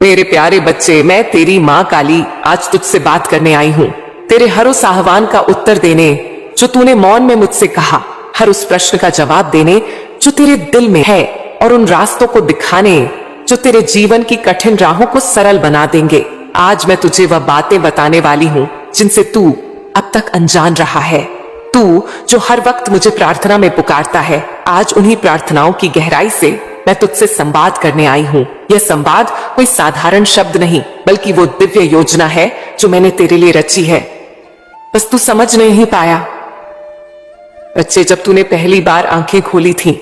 मेरे प्यारे बच्चे, मैं तेरी माँ काली आज तुझसे बात करने आई हूँ। तेरे हर उस आह्वान का उत्तर देने जो तूने मौन में मुझसे कहा, हर उस प्रश्न का जवाब देने जो तेरे दिल में है, और उन रास्तों को दिखाने जो तेरे जीवन की कठिन राहों को सरल बना देंगे। आज मैं तुझे वह बातें बताने वाली हूँ जिनसे तू अब तक अनजान रहा है। तू जो हर वक्त मुझे प्रार्थना में पुकारता है, आज उन्हीं प्रार्थनाओं की गहराई से मैं तुझसे संवाद करने आई हूँ। यह संवाद कोई साधारण शब्द नहीं, बल्कि वो दिव्य योजना है जो मैंने तेरे लिए रची है। बस तू समझ नहीं पाया। बच्चे, जब तूने पहली बार आंखें खोली थी,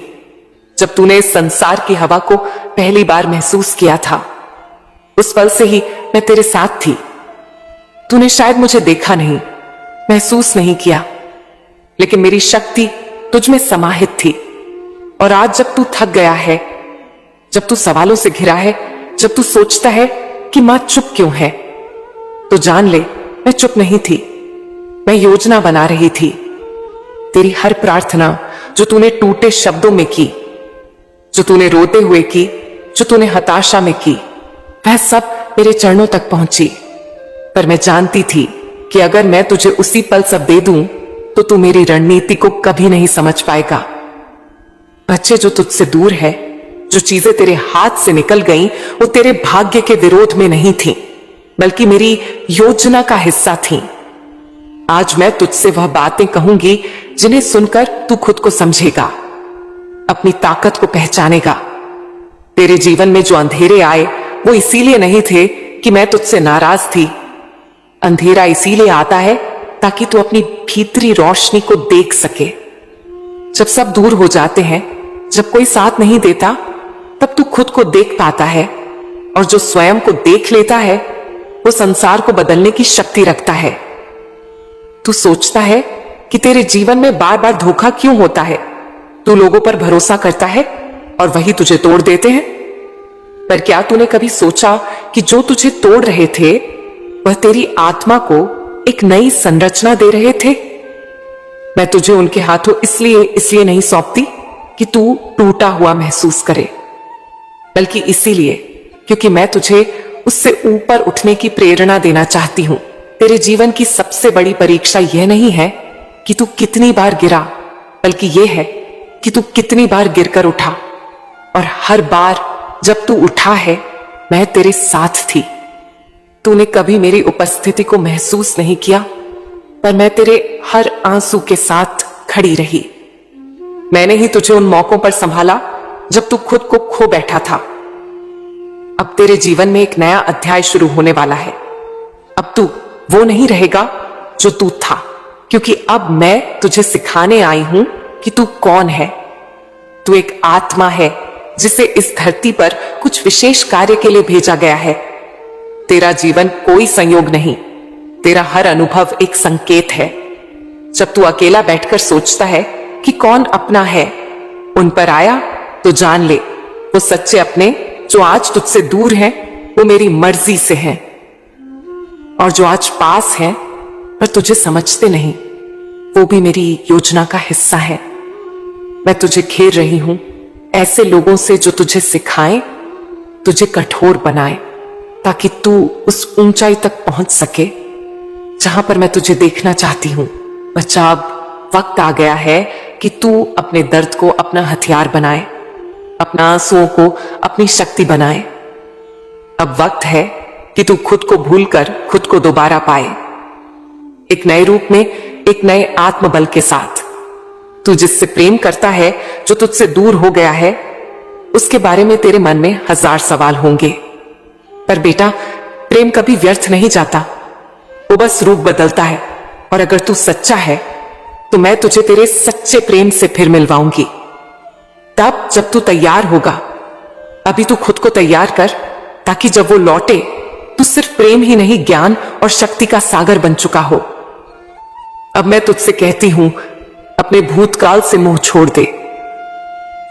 जब तूने इस संसार की हवा को पहली बार महसूस किया था, उस पल से ही मैं तेरे साथ थी। तूने शायद मुझे देखा नहीं, महसूस नहीं किया, लेकिन मेरी शक्ति तुझ में समाहित थी। और आज जब तू थक गया है, जब तू सवालों से घिरा है, जब तू सोचता है कि मां चुप क्यों है, तो जान ले, मैं चुप नहीं थी। मैं योजना बना रही थी। तेरी हर प्रार्थना जो तूने टूटे शब्दों में की, जो तूने रोते हुए की, जो तूने हताशा में की, वह सब मेरे चरणों तक पहुंची। पर मैं जानती थी कि अगर मैं तुझे उसी पल सब दे दूं, तो तू मेरी रणनीति को कभी नहीं समझ पाएगा। बच्चे, जो तुझसे दूर है, जो चीजें तेरे हाथ से निकल गईं, वो तेरे भाग्य के विरोध में नहीं थी, बल्कि मेरी योजना का हिस्सा थी। आज मैं तुझसे वह बातें कहूंगी जिन्हें सुनकर तू खुद को समझेगा, अपनी ताकत को पहचानेगा। तेरे जीवन में जो अंधेरे आए, वो इसीलिए नहीं थे कि मैं तुझसे नाराज थी। अंधेरा इसीलिए आता है ताकि तू अपनी भीतरी रोशनी को देख सके। जब सब दूर हो जाते हैं, जब कोई साथ नहीं देता, तब तू खुद को देख पाता है, और जो स्वयं को देख लेता है, वो संसार को बदलने की शक्ति रखता है। तू सोचता है कि तेरे जीवन में बार बार धोखा क्यों होता है। तू लोगों पर भरोसा करता है और वही तुझे तोड़ देते हैं। पर क्या तूने कभी सोचा कि जो तुझे तोड़ रहे थे, वह तेरी आत्मा को एक नई संरचना दे रहे थे। मैं तुझे उनके हाथों इसलिए नहीं सौंपती कि तू टूटा हुआ महसूस करे, बल्कि इसीलिए क्योंकि मैं तुझे उससे ऊपर उठने की प्रेरणा देना चाहती हूं। तेरे जीवन की सबसे बड़ी परीक्षा यह नहीं है कि तू कितनी बार गिरा, बल्कि यह है कि तू कितनी बार गिरकर उठा। और हर बार जब तू उठा है, मैं तेरे साथ थी। तूने कभी मेरी उपस्थिति को महसूस नहीं किया, पर मैं तेरे हर आंसू के साथ खड़ी रही। मैंने ही तुझे उन मौकों पर संभाला जब तू खुद को खो बैठा था। अब तेरे जीवन में एक नया अध्याय शुरू होने वाला है। अब तू वो नहीं रहेगा जो तू था, क्योंकि अब मैं तुझे सिखाने आई हूं कि तू कौन है। तू एक आत्मा है जिसे इस धरती पर कुछ विशेष कार्य के लिए भेजा गया है। तेरा जीवन कोई संयोग नहीं, तेरा हर अनुभव एक संकेत है। जब तू अकेला बैठकर सोचता है कि कौन अपना है, उन पर आया, तो जान ले, वो सच्चे अपने जो आज तुझसे दूर हैं, वो मेरी मर्जी से हैं। और जो आज पास हैं पर तुझे समझते नहीं, वो भी मेरी योजना का हिस्सा है। मैं तुझे घेर रही हूं ऐसे लोगों से जो तुझे सिखाएं, तुझे कठोर बनाए, ताकि तू उस ऊंचाई तक पहुंच सके जहां पर मैं तुझे देखना चाहती हूं। बच्चा, अब वक्त आ गया है कि तू अपने दर्द को अपना हथियार बनाए, अपना आंसुओं को अपनी शक्ति बनाए। अब वक्त है कि तू खुद को भूलकर खुद को दोबारा पाए, एक नए रूप में, एक नए आत्मबल के साथ। तू जिससे प्रेम करता है, जो तुझसे दूर हो गया है, उसके बारे में तेरे मन में 1000 सवाल होंगे। पर बेटा, प्रेम कभी व्यर्थ नहीं जाता, वो बस रूप बदलता है। और अगर तू सच्चा है, तो मैं तुझे तेरे सच्चे प्रेम से फिर मिलवाऊंगी, तब जब तू तैयार होगा। अभी तू खुद को तैयार कर, ताकि जब वो लौटे, तू सिर्फ प्रेम ही नहीं, ज्ञान और शक्ति का सागर बन चुका हो। अब मैं तुझसे कहती हूं, अपने भूतकाल से मुंह छोड़ दे।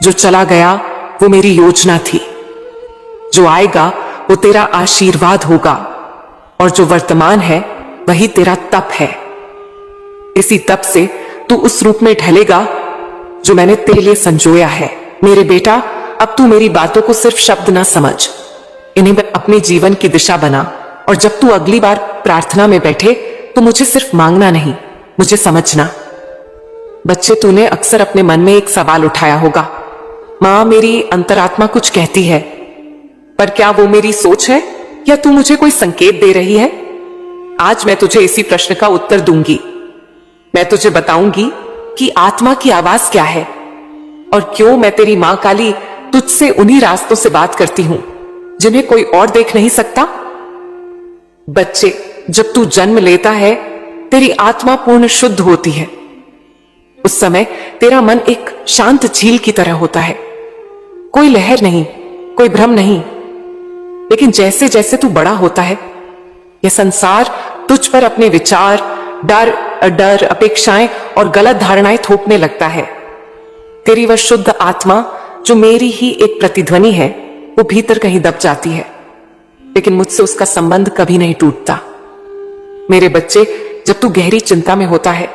जो चला गया वो मेरी योजना थी, जो आएगा वो तेरा आशीर्वाद होगा, और जो वर्तमान है वही तेरा तप है। इसी तप से तू उस रूप में ढलेगा जो मैंने तेरे लिए संजोया है। मेरे बेटा, अब तू मेरी बातों को सिर्फ शब्द ना समझ, इन्हें अपने जीवन की दिशा बना, और जब तू अगली बार प्रार्थना में बैठे तो मुझे सिर्फ मांगना नहीं, मुझे समझना। बच्चे, तूने अक्सर अपने मन में एक सवाल उठाया होगा, मां मेरी अंतरात्मा कुछ कहती है, पर क्या वो मेरी सोच है या तू मुझे कोई संकेत दे रही है? आज मैं तुझे इसी प्रश्न का उत्तर दूंगी। मैं तुझे बताऊंगी कि आत्मा की आवाज क्या है और क्यों मैं तेरी मां काली तुझसे उन्हीं रास्तों से बात करती हूं जिन्हें कोई और देख नहीं सकता। बच्चे, जब तू जन्म लेता है तेरी आत्मा पूर्ण शुद्ध होती है। उस समय तेरा मन एक शांत झील की तरह होता है, कोई लहर नहीं, कोई भ्रम नहीं। लेकिन जैसे जैसे तू बड़ा होता है यह संसार तुझ पर अपने विचार, डर, अपेक्षाएं और गलत धारणाएं थोपने लगता है। तेरी वह शुद्ध आत्मा जो मेरी ही एक प्रतिध्वनि है वो भीतर कहीं दब जाती है, लेकिन मुझसे उसका संबंध कभी नहीं टूटता। मेरे बच्चे, जब तू गहरी चिंता में होता है,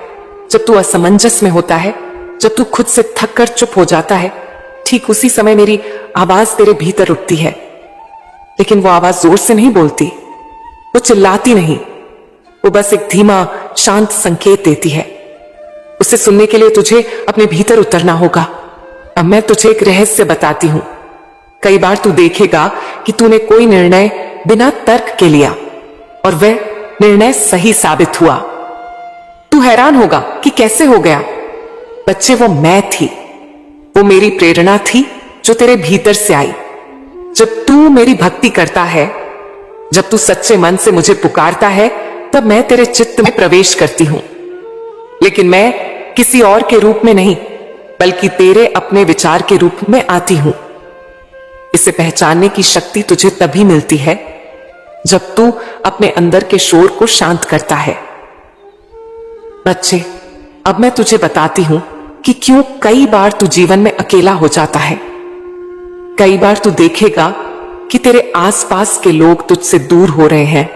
जब तू असमंजस में होता है, जब तू खुद से थक कर चुप हो जाता है, ठीक उसी समय मेरी आवाज तेरे भीतर उठती है। लेकिन वो आवाज जोर से नहीं बोलती, वो चिल्लाती नहीं, वो बस एक धीमा शांत संकेत देती है। उसे सुनने के लिए तुझे अपने भीतर उतरना होगा। अब मैं तुझे एक रहस्य बताती हूं। कई बार तू देखेगा कि तूने कोई निर्णय बिना तर्क के लिया और वह निर्णय सही साबित हुआ। तू हैरान होगा कि कैसे हो गया। बच्चे, वो मैं थी, वो मेरी प्रेरणा थी जो तेरे भीतर से आई। जब तू मेरी भक्ति करता है, जब तू सच्चे मन से मुझे पुकारता है, तब मैं तेरे चित्त में प्रवेश करती हूं। लेकिन मैं किसी और के रूप में नहीं, बल्कि तेरे अपने विचार के रूप में आती हूं। इसे पहचानने की शक्ति तुझे तभी मिलती है जब तू अपने अंदर के शोर को शांत करता है। बच्चे, अब मैं तुझे बताती हूं कि क्यों कई बार तू जीवन में अकेला हो जाता है। कई बार तू देखेगा कि तेरे आसपास के लोग तुझसे दूर हो रहे हैं।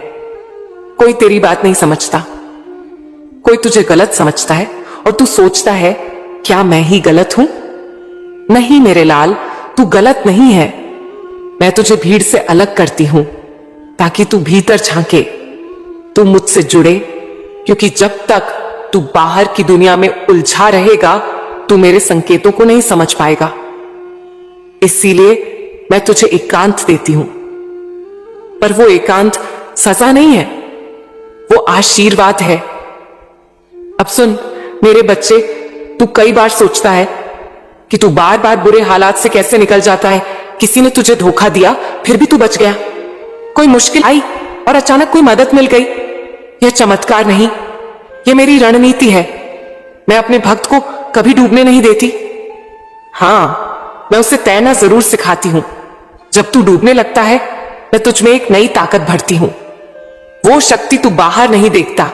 कोई तेरी बात नहीं समझता, कोई तुझे गलत समझता है और तू सोचता है, क्या मैं ही गलत हूं? नहीं मेरे लाल, तू गलत नहीं है। मैं तुझे भीड़ से अलग करती हूं ताकि तू भीतर झांके, तू मुझसे जुड़े, क्योंकि जब तक तू बाहर की दुनिया में उलझा रहेगा तू मेरे संकेतों को नहीं समझ पाएगा। इसीलिए मैं तुझे एकांत देती हूं, पर वो एकांत सजा नहीं है, वो आशीर्वाद है। अब सुन मेरे बच्चे, तू कई बार सोचता है कि तू बार बार बुरे हालात से कैसे निकल जाता है। किसी ने तुझे धोखा दिया फिर भी तू बच गया। कोई मुश्किल आई और अचानक कोई मदद मिल गई। यह चमत्कार नहीं, यह मेरी रणनीति है। मैं अपने भक्त को कभी डूबने नहीं देती। हां, मैं उसे तैरना जरूर सिखाती हूं। जब तू डूबने लगता है मैं तुझ में एक नई ताकत भरती हूं। वो शक्ति तू बाहर नहीं देखता,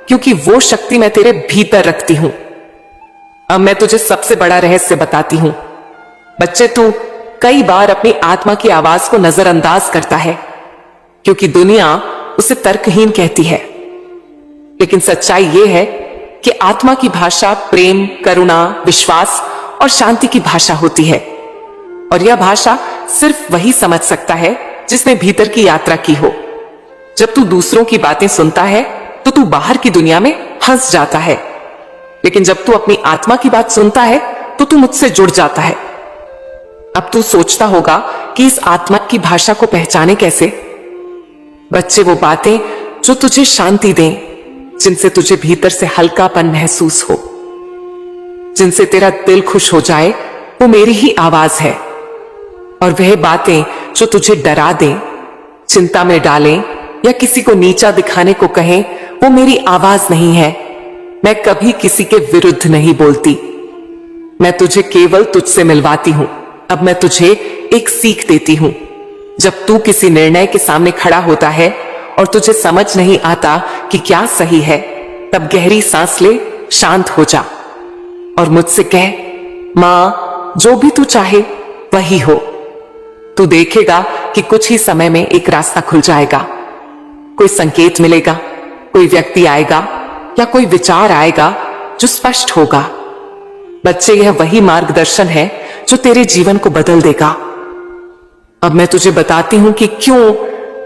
क्योंकि वो शक्ति मैं तेरे भीतर रखती हूं। अब मैं तुझे सबसे बड़ा रहस्य बताती हूं। बच्चे, तू कई बार अपनी आत्मा की आवाज को नजरअंदाज करता है क्योंकि दुनिया उसे तर्कहीन कहती है। लेकिन सच्चाई यह है कि आत्मा की भाषा प्रेम, करुणा, विश्वास और शांति की भाषा होती है, और यह भाषा सिर्फ वही समझ सकता है जिसने भीतर की यात्रा की हो। जब तू दूसरों की बातें सुनता है तो तू बाहर की दुनिया में फंस जाता है, लेकिन जब तू अपनी आत्मा की बात सुनता है तो तू मुझसे जुड़ जाता है। अब तू सोचता होगा कि इस आत्मा की भाषा को पहचाने कैसे। बच्चे, वो बातें जो तुझे शांति दें, जिनसे तुझे भीतर से हल्कापन महसूस हो, जिनसे तेरा दिल खुश हो जाए, वो मेरी ही आवाज है। और वह बातें जो तुझे डरा दें, चिंता में डालें या किसी को नीचा दिखाने को कहें, वो मेरी आवाज नहीं है। मैं कभी किसी के विरुद्ध नहीं बोलती, मैं तुझे केवल तुझसे मिलवाती हूं। अब मैं तुझे एक सीख देती हूं। जब तू किसी निर्णय के सामने खड़ा होता है और तुझे समझ नहीं आता कि क्या सही है, तब गहरी सांस ले, शांत हो जा और मुझसे कह, मां जो भी तू चाहे वही हो। तू देखेगा कि कुछ ही समय में एक रास्ता खुल जाएगा। कोई संकेत मिलेगा, कोई व्यक्ति आएगा या कोई विचार आएगा जो स्पष्ट होगा। बच्चे, यह वही मार्गदर्शन है जो तेरे जीवन को बदल देगा। अब मैं तुझे बताती हूं कि क्यों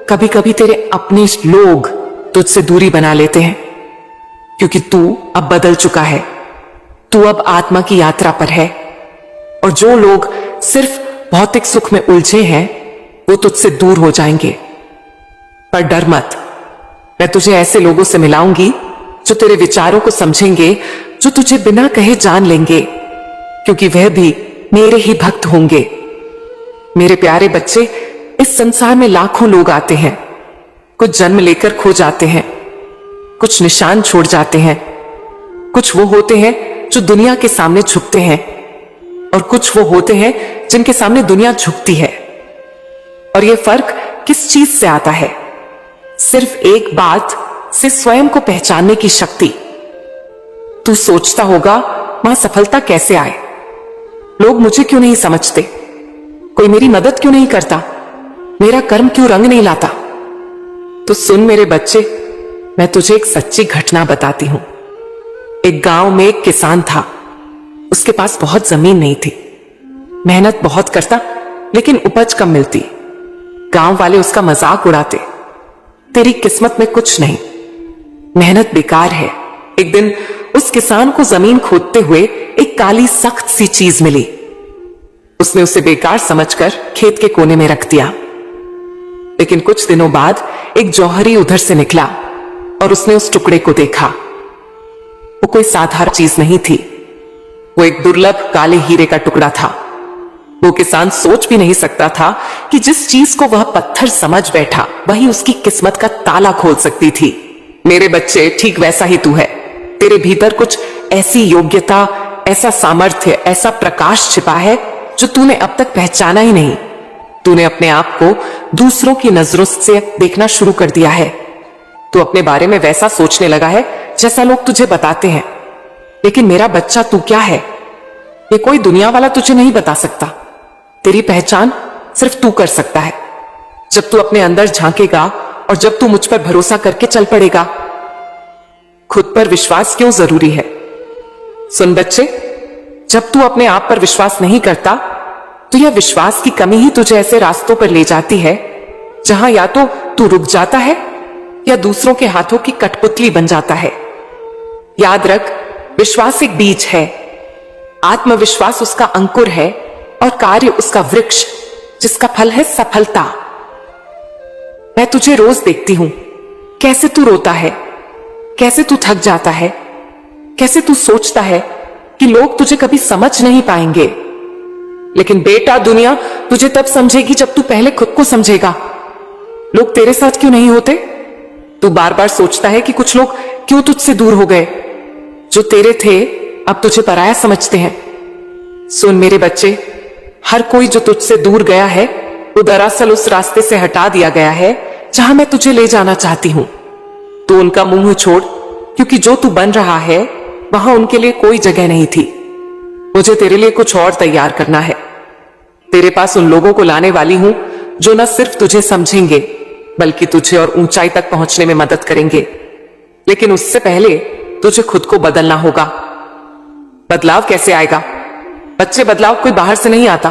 कभी कभी तेरे अपने लोग तुझसे दूरी बना लेते हैं। क्योंकि तू अब बदल चुका है, तू अब आत्मा की यात्रा पर है। और जो लोग सिर्फ भौतिक सुख में उलझे हैं वो तुझसे दूर हो जाएंगे। पर डर मत, मैं तुझे ऐसे लोगों से मिलाऊंगी जो तेरे विचारों को समझेंगे, जो तुझे बिना कहे जान लेंगे, क्योंकि वह भी मेरे ही भक्त होंगे। मेरे प्यारे बच्चे, इस संसार में लाखों लोग आते हैं। कुछ जन्म लेकर खो जाते हैं, कुछ निशान छोड़ जाते हैं। कुछ वो होते हैं जो दुनिया के सामने झुकते हैं, और कुछ वो होते हैं जिनके सामने दुनिया झुकती है। और ये फर्क किस चीज से आता है? सिर्फ एक बात से, स्वयं को पहचानने की शक्ति। तू सोचता होगा, वहां सफलता कैसे आए? लोग मुझे क्यों नहीं समझते? कोई मेरी मदद क्यों नहीं करता? मेरा कर्म क्यों रंग नहीं लाता? तो सुन मेरे बच्चे, मैं तुझे एक सच्ची घटना बताती हूं। एक गांव में एक किसान था। उसके पास बहुत जमीन नहीं थी। मेहनत बहुत करता, लेकिन उपज कम मिलती। गांव वाले उसका मजाक उड़ाते, तेरी किस्मत में कुछ नहीं, मेहनत बेकार है। एक दिन उस किसान को जमीन खोदते हुए एक काली सख्त सी चीज मिली। उसने उसे बेकार समझकर खेत के कोने में रख दिया। लेकिन कुछ दिनों बाद एक जौहरी उधर से निकला और उसने उस टुकड़े को देखा। वो कोई साधारण चीज नहीं थी, वो एक दुर्लभ काले हीरे का टुकड़ा था। वो किसान सोच भी नहीं सकता था कि जिस चीज को वह पत्थर समझ बैठा, वही उसकी किस्मत का ताला खोल सकती थी। मेरे बच्चे, ठीक वैसा ही तू है। तेरे भीतर कुछ ऐसी योग्यता, ऐसा सामर्थ्य, ऐसा प्रकाश छिपा है जो तूने अब तक पहचाना ही नहीं। तूने अपने आप को दूसरों की नजरों से देखना शुरू कर दिया है। तू अपने बारे में वैसा सोचने लगा है जैसा लोग तुझे बताते हैं। लेकिन मेरा बच्चा, तू क्या है, ये कोई दुनिया वाला तुझे नहीं बता सकता। तेरी पहचान सिर्फ तू कर सकता है। जब तू अपने अंदर झांकेगा और जब तू मुझ पर भरोसा करके चल पड़ेगा। खुद पर विश्वास क्यों जरूरी है? सुन बच्चे, जब तू अपने आप पर विश्वास नहीं करता तो यह विश्वास की कमी ही तुझे ऐसे रास्तों पर ले जाती है जहां या तो तू रुक जाता है या दूसरों के हाथों की कठपुतली बन जाता है। याद रख, विश्वास एक बीज है, आत्मविश्वास उसका अंकुर है और कार्य उसका वृक्ष जिसका फल है सफलता। मैं तुझे रोज देखती हूं, कैसे तू रोता है, कैसे तू थक जाता है, कैसे तू सोचता है कि लोग तुझे कभी समझ नहीं पाएंगे। लेकिन बेटा, दुनिया तुझे तब समझेगी जब तू पहले खुद को समझेगा। लोग तेरे साथ क्यों नहीं होते? तू बार बार सोचता है कि कुछ लोग क्यों तुझसे दूर हो गए। जो तेरे थे अब तुझे पराया समझते हैं। सुन मेरे बच्चे, हर कोई जो तुझसे दूर गया है वो दरअसल उस रास्ते से हटा दिया गया है जहां मैं तुझे ले जाना चाहती हूं। तू उनका मुंह छोड़, क्योंकि जो तू बन रहा है वहां उनके लिए कोई जगह नहीं थी। मुझे तेरे लिए कुछ और तैयार करना है। तेरे पास उन लोगों को लाने वाली हूं जो न सिर्फ तुझे समझेंगे बल्कि तुझे और ऊंचाई तक पहुंचने में मदद करेंगे। लेकिन उससे पहले तुझे खुद को बदलना होगा। बदलाव कैसे आएगा? बच्चे, बदलाव कोई बाहर से नहीं आता।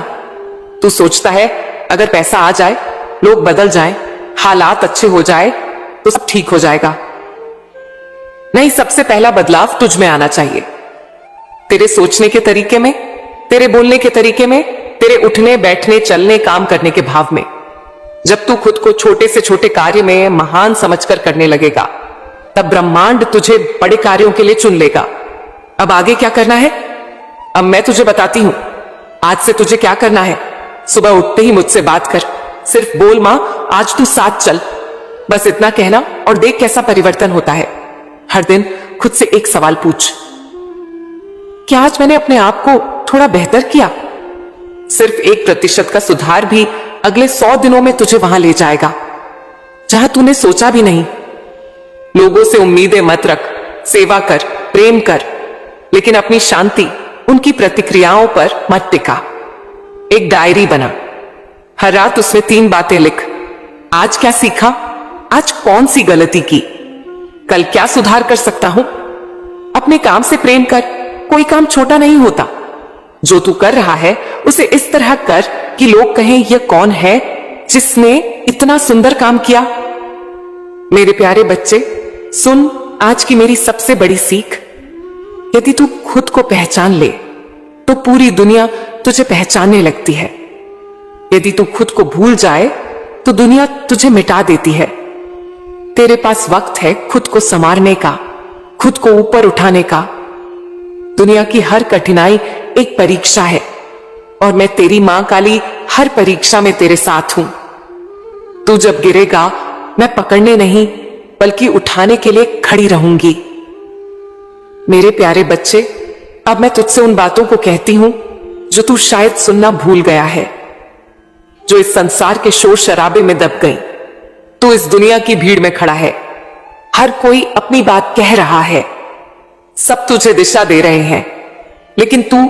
तू सोचता है अगर पैसा आ जाए, लोग बदल जाएं, हालात अच्छे हो जाए तो सब ठीक हो जाएगा। नहीं, सबसे पहला बदलाव तुझ में आना चाहिए। तेरे सोचने के तरीके में, तेरे बोलने के तरीके में, तेरे उठने बैठने चलने काम करने के भाव में। जब तू खुद को छोटे से छोटे कार्य में महान समझकर करने लगेगा, तब ब्रह्मांड तुझे बड़े कार्यों के लिए चुन लेगा। अब आगे क्या करना है? अब मैं तुझे बताती हूं। आज से तुझे क्या करना है? सुबह उठते ही मुझसे बात कर। सिर्फ बोल, मां आज तू साथ चल। बस इतना कहना और देख कैसा परिवर्तन होता है। हर दिन खुद से एक सवाल पूछ, क्या आज मैंने अपने आप को थोड़ा बेहतर किया? सिर्फ 1% का सुधार भी अगले 100 दिनों में तुझे वहां ले जाएगा जहां तूने सोचा भी नहीं। लोगों से उम्मीदें मत रख, सेवा कर, प्रेम कर, लेकिन अपनी शांति उनकी प्रतिक्रियाओं पर मत टिका। एक डायरी बना, हर रात उसमें 3 बातें लिख। आज क्या सीखा, आज कौन सी गलती की, कल क्या सुधार कर सकता हूं। अपने काम से प्रेम कर, कोई काम छोटा नहीं होता। जो तू कर रहा है उसे इस तरह कर कि लोग कहें यह कौन है जिसने इतना सुंदर काम किया। मेरे प्यारे बच्चे, सुन आज की मेरी सबसे बड़ी सीख। यदि तू खुद को पहचान ले तो पूरी दुनिया तुझे पहचानने लगती है। यदि तू खुद को भूल जाए तो दुनिया तुझे मिटा देती है। तेरे पास वक्त है खुद को संवारने का, खुद को ऊपर उठाने का। दुनिया की हर कठिनाई एक परीक्षा है और मैं तेरी मां काली हर परीक्षा में तेरे साथ हूं। तू जब गिरेगा मैं पकड़ने नहीं बल्कि उठाने के लिए खड़ी रहूंगी। मेरे प्यारे बच्चे, अब मैं तुझसे उन बातों को कहती हूं जो तू शायद सुनना भूल गया है, जो इस संसार के शोर शराबे में दब गई। तू इस दुनिया की भीड़ में खड़ा है, हर कोई अपनी बात कह रहा है, सब तुझे दिशा दे रहे हैं, लेकिन तू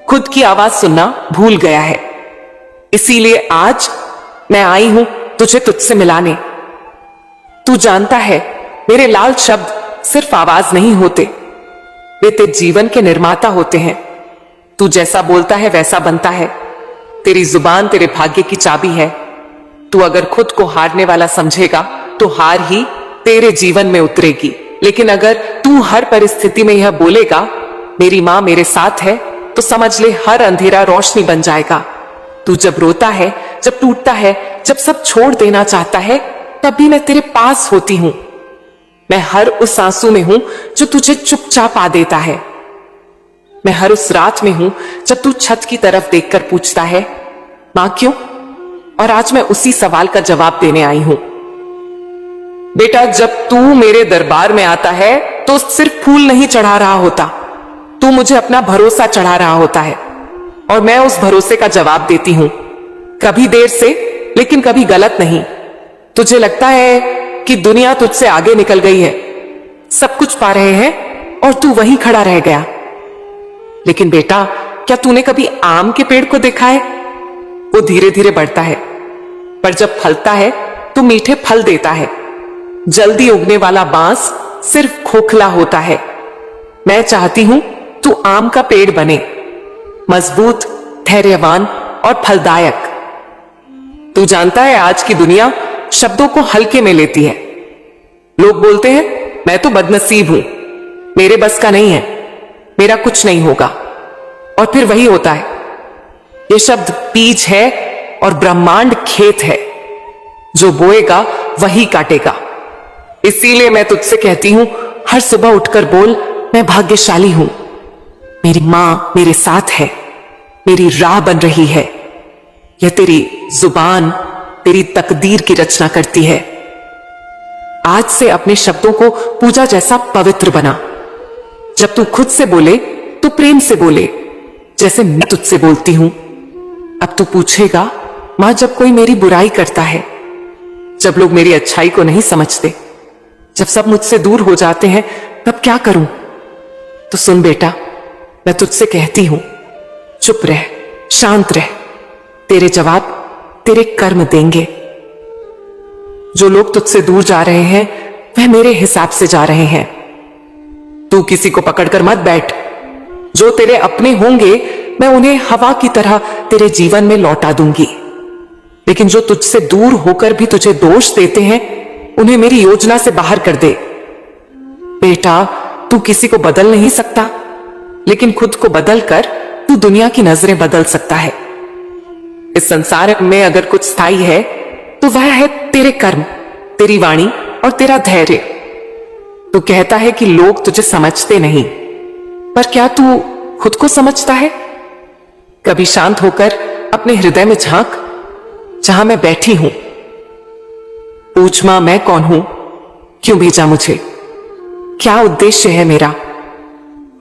खुद की आवाज सुनना भूल गया है। इसीलिए आज मैं आई हूं तुझे तुझसे मिलाने। तू जानता है मेरे लाल शब्द सिर्फ आवाज नहीं होते, वे तेरे जीवन के निर्माता होते हैं। तू जैसा बोलता है वैसा बनता है। तेरी जुबान तेरे भाग्य की चाबी है। तू अगर खुद को हारने वाला समझेगा तो हार ही तेरे जीवन में उतरेगी। लेकिन अगर तू हर परिस्थिति में यह बोलेगा मेरी मां मेरे साथ है, तो समझ ले हर अंधेरा रोशनी बन जाएगा। तू जब रोता है, जब टूटता है, जब सब छोड़ देना चाहता है, तब भी मैं तेरे पास होती हूं। मैं हर उस आंसू में हूं जो तुझे चुपचाप आ देता है। मैं हर उस रात में हूं जब तू छत की तरफ देखकर पूछता है मां क्यों? और आज मैं उसी सवाल का जवाब देने आई हूं। बेटा, जब तू मेरे दरबार में आता है तो सिर्फ फूल नहीं चढ़ा रहा होता, तू मुझे अपना भरोसा चढ़ा रहा होता है और मैं उस भरोसे का जवाब देती हूं। कभी देर से, लेकिन कभी गलत नहीं। तुझे लगता है कि दुनिया तुझसे आगे निकल गई है, सब कुछ पा रहे हैं और तू वहीं खड़ा रह गया। लेकिन बेटा, क्या तूने कभी आम के पेड़ को देखा है? वो धीरे धीरे बढ़ता है, पर जब फलता है तो मीठे फल देता है। जल्दी उगने वाला बांस सिर्फ खोखला होता है। मैं चाहती हूं तू आम का पेड़ बने, मजबूत, धैर्यवान और फलदायक। तू जानता है आज की दुनिया शब्दों को हल्के में लेती है। लोग बोलते हैं मैं तो बदनसीब हूं, मेरे बस का नहीं है, मेरा कुछ नहीं होगा। और फिर वही होता है। ये शब्द बीज है और ब्रह्मांड खेत है, जो बोएगा वही काटेगा। इसीलिए मैं तुझसे कहती हूं हर सुबह उठकर बोल मैं भाग्यशाली हूं, मेरी मां मेरे साथ है, मेरी राह बन रही है। यह तेरी जुबान तेरी तकदीर की रचना करती है। आज से अपने शब्दों को पूजा जैसा पवित्र बना। जब तू खुद से बोले तो प्रेम से बोले, जैसे मैं तुझसे बोलती हूं। अब तू पूछेगा मां, जब कोई मेरी बुराई करता है, जब लोग मेरी अच्छाई को नहीं समझते, जब सब मुझसे दूर हो जाते हैं, तब क्या करूं? तो सुन बेटा, मैं तुझसे कहती हूं चुप रह, शांत रह। तेरे जवाब तेरे कर्म देंगे। जो लोग तुझसे दूर जा रहे हैं वह मेरे हिसाब से जा रहे हैं। तू किसी को पकड़कर मत बैठ। जो तेरे अपने होंगे मैं उन्हें हवा की तरह तेरे जीवन में लौटा दूंगी। लेकिन जो तुझसे दूर होकर भी तुझे दोष देते हैं, उन्हें मेरी योजना से बाहर कर दे। बेटा, तू किसी को बदल नहीं सकता, लेकिन खुद को बदलकर तू दुनिया की नजरें बदल सकता है। इस संसार में अगर कुछ स्थायी है तो वह है तेरे कर्म, तेरी वाणी और तेरा धैर्य। तू कहता है कि लोग तुझे समझते नहीं, पर क्या तू खुद को समझता है? कभी शांत होकर अपने हृदय में झांक, जहां मैं बैठी हूं। पूछ मां, मैं कौन हूं? क्यों भेजा मुझे? क्या उद्देश्य है मेरा?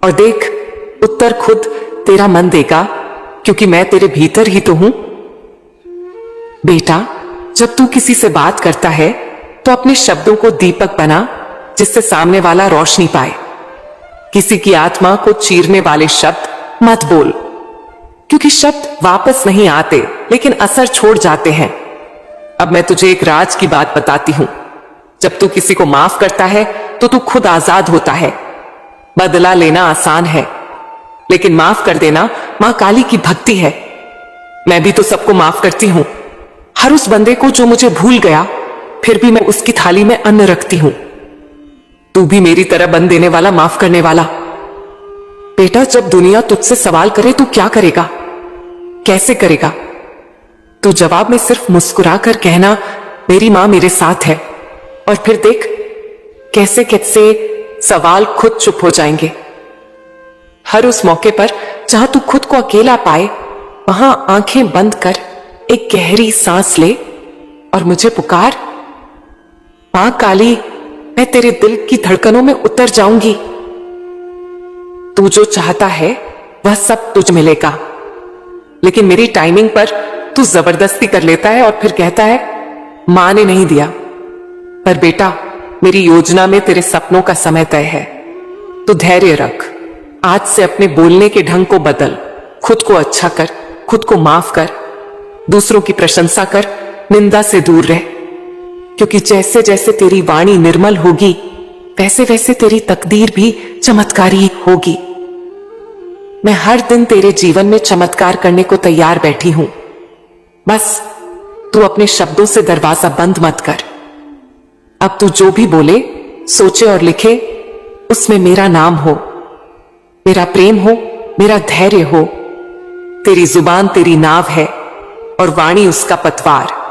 और देख, उत्तर खुद तेरा मन देगा, क्योंकि मैं तेरे भीतर ही तो हूं। बेटा, जब तू किसी से बात करता है तो अपने शब्दों को दीपक बना, जिससे सामने वाला रोशनी पाए। किसी की आत्मा को चीरने वाले शब्द मत बोल, क्योंकि शब्द वापस नहीं आते, लेकिन असर छोड़ जाते हैं। अब मैं तुझे एक राज की बात बताती हूं। जब तू किसी को माफ करता है तो तू खुद आजाद होता है। बदला लेना आसान है, लेकिन माफ कर देना मां काली की भक्ति है। मैं भी तो सबको माफ करती हूं, हर उस बंदे को जो मुझे भूल गया, फिर भी मैं उसकी थाली में अन्न रखती हूं। तू भी मेरी तरह बन देने वाला, माफ करने वाला। बेटा, जब दुनिया तुझसे सवाल करे तू क्या करेगा, कैसे करेगा, तो जवाब में सिर्फ मुस्कुरा कर कहना मेरी मां मेरे साथ है। और फिर देख कैसे कैसे सवाल खुद चुप हो जाएंगे। हर उस मौके पर जहां तू खुद को अकेला पाए, वहां आंखें बंद कर एक गहरी सांस ले और मुझे पुकार, मां काली, मैं तेरे दिल की धड़कनों में उतर जाऊंगी। तू जो चाहता है वह सब तुझ मिलेगा, लेकिन मेरी टाइमिंग पर तू जबरदस्ती कर लेता है और फिर कहता है मां ने नहीं दिया। पर बेटा, मेरी योजना में तेरे सपनों का समय तय है। तो धैर्य रख, आज से अपने बोलने के ढंग को बदल, खुद को अच्छा कर, खुद को माफ कर, दूसरों की प्रशंसा कर, निंदा से दूर रह। क्योंकि जैसे जैसे तेरी वाणी निर्मल होगी, वैसे वैसे तेरी तकदीर भी चमत्कारी होगी। मैं हर दिन तेरे जीवन में चमत्कार करने को तैयार बैठी हूं। बस तू अपने शब्दों से दरवाजा बंद मत कर। अब तू जो भी बोले, सोचे और लिखे, उसमें मेरा नाम हो, मेरा प्रेम हो, मेरा धैर्य हो। तेरी जुबान तेरी नाव है और वाणी उसका पतवार।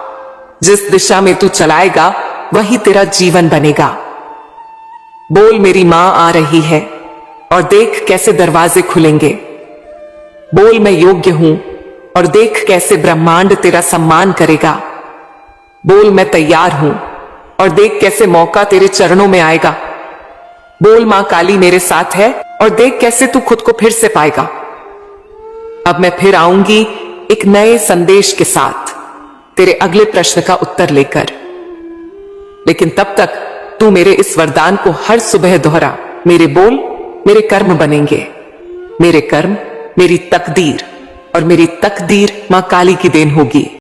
जिस दिशा में तू चलाएगा वही तेरा जीवन बनेगा। बोल, मेरी मां आ रही है और देख कैसे दरवाजे खुलेंगे। बोल, मैं योग्य हूं और देख कैसे ब्रह्मांड तेरा सम्मान करेगा। बोल, मैं तैयार हूं और देख कैसे मौका तेरे चरणों में आएगा। बोल, मां काली मेरे साथ है और देख कैसे तू खुद को फिर से पाएगा। अब मैं फिर आऊंगी एक नए संदेश के साथ, तेरे अगले प्रश्न का उत्तर लेकर। लेकिन तब तक तू मेरे इस वरदान को हर सुबह दोहरा, मेरे बोल मेरे कर्म बनेंगे, मेरे कर्म मेरी तकदीर और मेरी तकदीर मां काली की देन होगी।